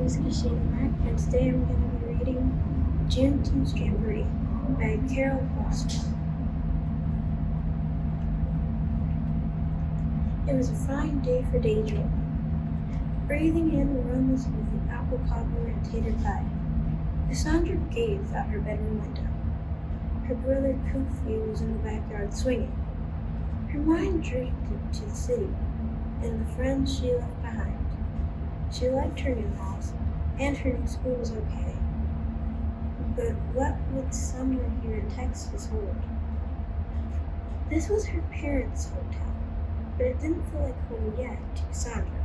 is Christina Mack, and today I'm going to be reading Juneteenth Jamboree by Carole Boston. It was a fine day for daydreaming. Breathing in the aromas of the apple cobbler and tater pie, Cassandra gazed out her bedroom window. Her brother Kofi was in the backyard swinging. Her mind drifted to the city and the friends she left behind. She liked her new house, and her new school was okay. But what would someone here in Texas hold? This was her parents' hometown, but it didn't feel like home yet to Cassandra.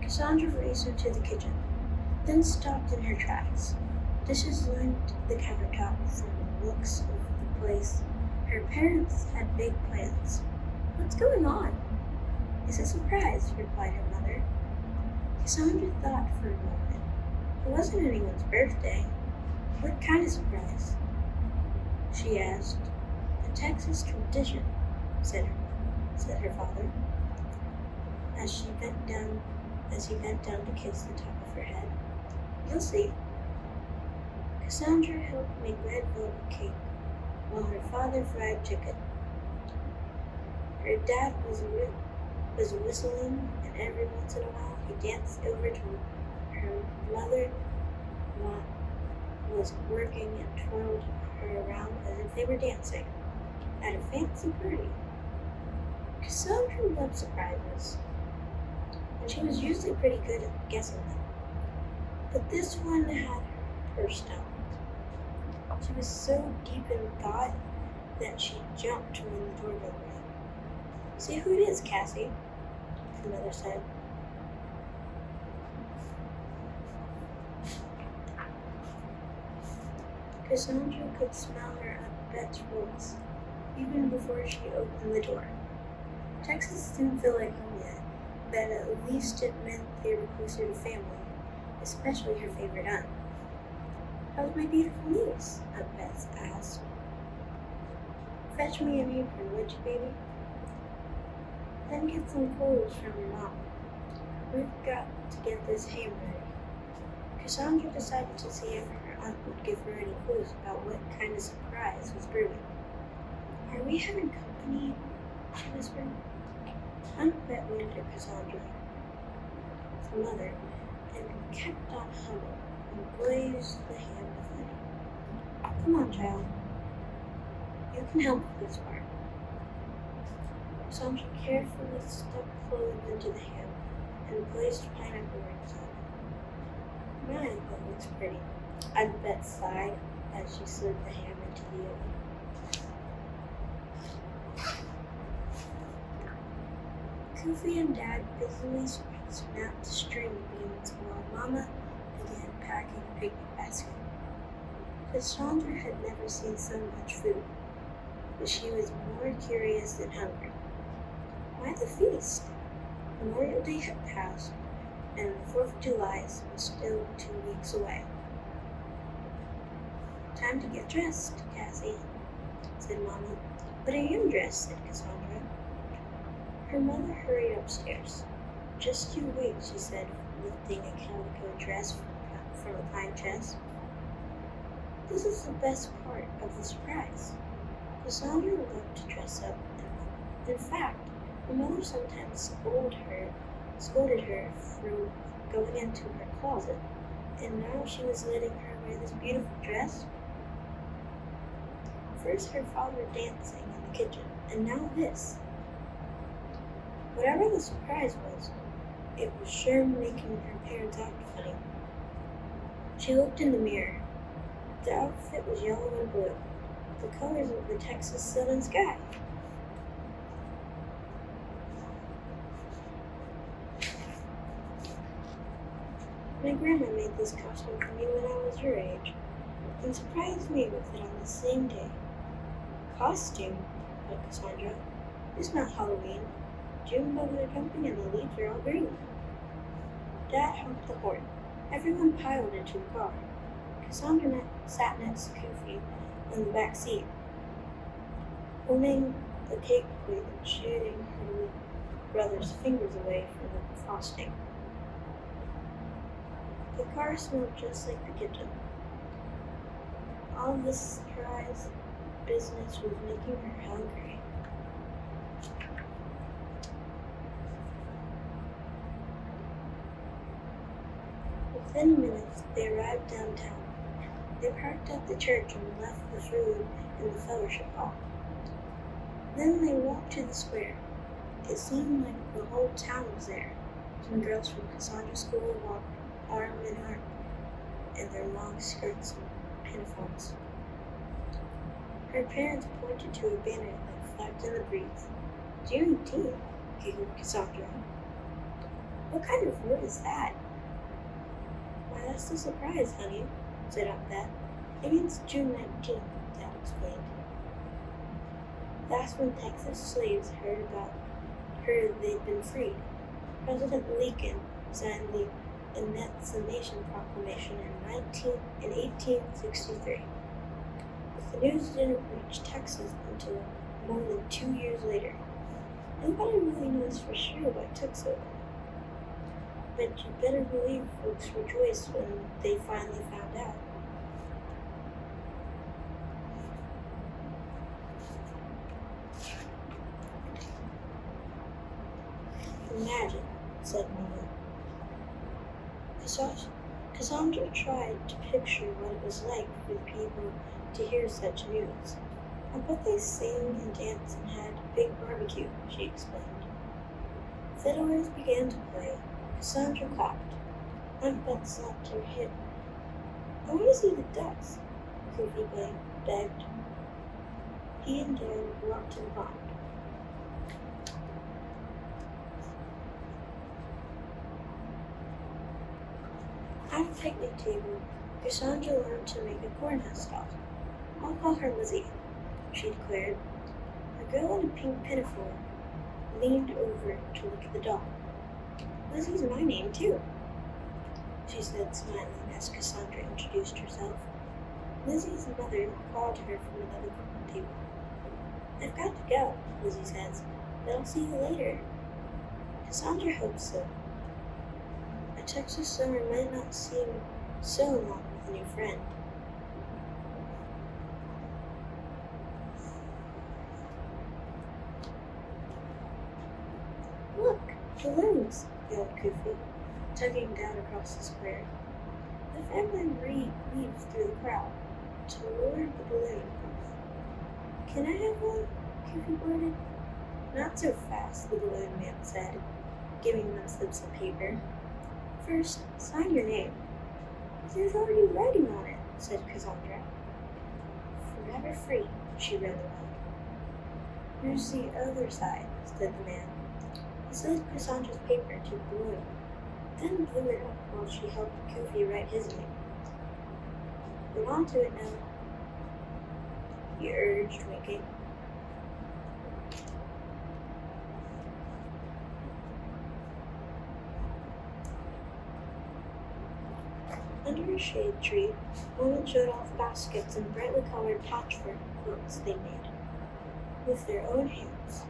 Cassandra raced into the kitchen, then stopped in her tracks. Dishes lined the countertop from the looks of the place. Her parents had big plans. "What's going on?" "It's a surprise," replied her mother. Cassandra thought for a moment. It wasn't anyone's birthday. "What kind of surprise?" she asked. "A Texas tradition," said her father, as he bent down to kiss the top of her head. "You'll see." Cassandra helped make red velvet cake, while her father fried chicken. Her dad was whistling, and every once in a while he danced over to her mother was working and twirled her around as if they were dancing at a fancy party. Cassandra loved surprises, and she was usually pretty good at guessing them. But this one had her stumped. She was so deep in thought that she jumped when the doorbell rang. "See who it is, Cassie," her mother said. Cassandra could smell her Aunt Bet's rose even before she opened the door. Texas didn't feel like home yet, but at least it meant they were closer to family, especially her favorite aunt. "How's my beautiful niece?" Aunt Beth asked. "Fetch me an apron, would you, baby? Then get some clothes from your mom. We've got to get this ham ready." Cassandra decided to see if her aunt would give her any clues about what kind of surprise was brewing. "Are we having company?" she whispered. Aunt Bet winked at Cassandra's mother and kept on humming and blazed the ham with honey. "Come on, child. You can help with this part." Cassandra carefully stuck cloves into the ham and placed pineapple rings on it. "My, that looks pretty," Aunt Bet sighed as she slid the ham into the oven. Kofi and Dad busily snapped string beans while Mama began packing a picnic basket. Cassandra had never seen so much food, but she was more curious than hungry. Why the feast? Memorial Day had passed, and the 4th of July was still 2 weeks away. "Time to get dressed, Cassie," said Mama. "But I am dressed," said Cassandra. Her mother hurried upstairs. "Just you wait," she said, lifting a calico dress from a pine chest. This is the best part of the surprise. Cassandra loved to dress up. In fact, her mother sometimes scolded her for going into her closet, and now she was letting her wear this beautiful dress. First her father dancing in the kitchen, and now this. Whatever the surprise was, it was sure making her parents act funny. She looked in the mirror. The outfit was yellow and blue, the colors of the Texas southern sky. "My grandma made this costume for me when I was your age, and surprised me with it on the same day." "Costume?" said Cassandra. "It's not Halloween. June bugs are jumping and the leaves are all green." Dad honked the horn. Everyone piled into the car. Cassandra sat next to Kofi in the back seat. pulling the cake plate and shooting her brother's fingers away from the frosting. The car smelled just like the kitchen. All this surprise business was making her hungry. Within minutes, they arrived downtown. They parked at the church and left the food in the fellowship hall. Then they walked to the square. It seemed like the whole town was there. Some girls from Cassandra's school walked arm in arm in their long skirts and pinafores. Her parents pointed to a banner that flapped in the breeze. Juneteenth, giggled Cassandra. What kind of word is that? Why, that's the surprise, honey, said Aunt Beth. It means June 19th, Dad explained. That's when Texas slaves heard they'd been freed. President Lincoln signed the Emancipation Proclamation in 1863. But the news didn't reach Texas until more than 2 years later. Nobody really knows for sure why it took so long. But you better believe folks rejoiced when they finally found out. Imagine, said Mama. Cassandra tried to picture what it was like for the people to hear such news. I bet they sang and danced and had a big barbecue, she explained. Fiddlers began to play. Cassandra clapped. Aunt Beth slapped her hip. I want to see the ducks, Goofy begged. He and Dan walked to the pond. At a picnic table, Cassandra learned to make a cornhusk doll. I'll call her Lizzie, she declared. A girl in a pink pinafore leaned over to look at the doll. Lizzie's my name, too, she said, smiling as Cassandra introduced herself. Lizzie's mother called her from another table. I've got to go, Lizzie says, but I'll see you later. Cassandra hopes so. A Texas summer might not seem so long with a new friend. Look, balloons, yelled Goofy, tugging down across the square. The family weaved through the crowd to lure the balloon. Can I have one? Goofy blurted. Not so fast, the balloon man said, giving them slips of paper. First, sign your name. There's already writing on it, said Cassandra. Forever free, she read aloud. Here's the other side, said the man. He slid Cassandra's paper to the balloon, then blew it up while she helped Goofy write his name. Get onto it now, he urged, winking. Under a shade tree, women showed off baskets and brightly colored patchwork quilts they made with their own hands.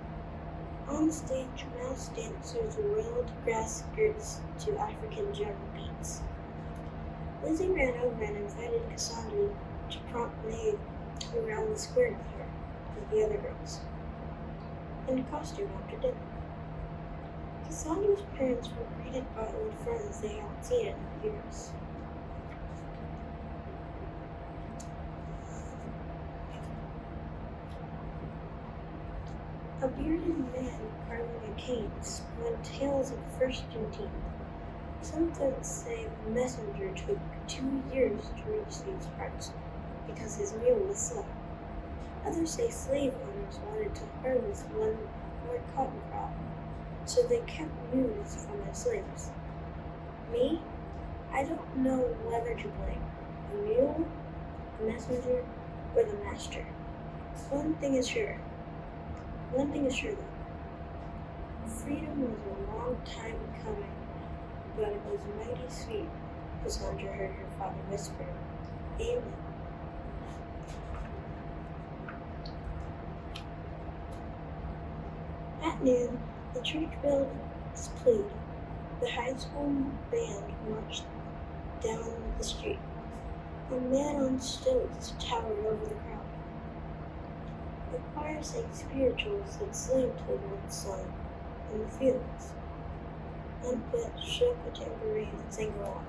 On the stage, mouse dancers whirled grass skirts to African drum beats. Lizzie ran over and invited Cassandra to promenade around the square with her, with the other girls, in costume after dinner. Cassandra's parents were greeted by old friends they hadn't seen in years. A bearded man carving a cane spun tales of the first Juneteenth. Some folks say the messenger took 2 years to reach these parts because his mule was slow. Others say slave owners wanted to harvest one more cotton crop, so they kept mules from their slaves. Me? I don't know whether to blame the mule, the messenger, or the master. One thing is sure, though. Freedom was a long time coming, but it was mighty sweet, Cassandra heard her father whisper. Amen. At noon, the church bells played. The high school band marched down the street. A man on stilts towered over the crowd. The choir sang spirituals that slaves had once sung in the fields. Aunt Bet shook a tambourine and sang along.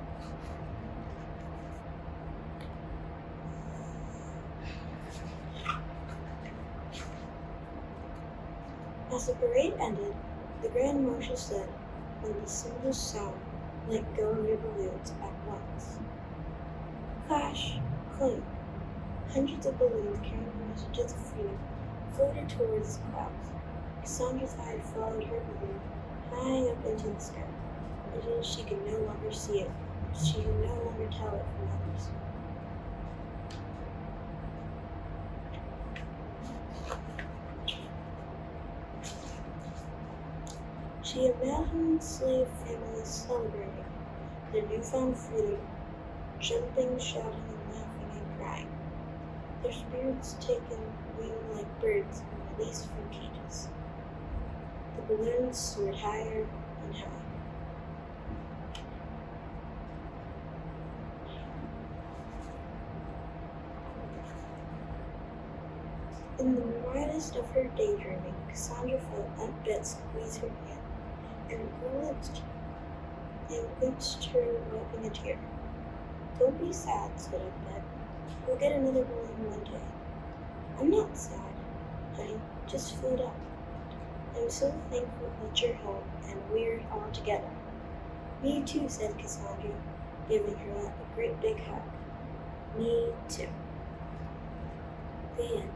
As the parade ended, the Grand Marshal said, when the cymbals sound, let go of your balloons at once. Clash, clink. Hundreds of balloons carrying messages of freedom floated towards the clouds. Cassandra's eye followed her balloon high up into the sky, until she could no longer see it. She could no longer tell it from others. She imagined slave families celebrating their newfound freedom, jumping, shouting, and laughing and crying, their spirits taken wing like birds and released from cages. The balloons soared higher and higher. In the widest of her daydreaming, Cassandra felt Aunt Bet squeeze her hand, and glimpsed her wiping a tear. Don't be sad, said Aunt Bet. We'll get another balloon one day. I'm not sad, honey, just filled up. I'm so thankful that you're home and we're all together. Me too, said Cassandra, giving her a great big hug. Me too. The end.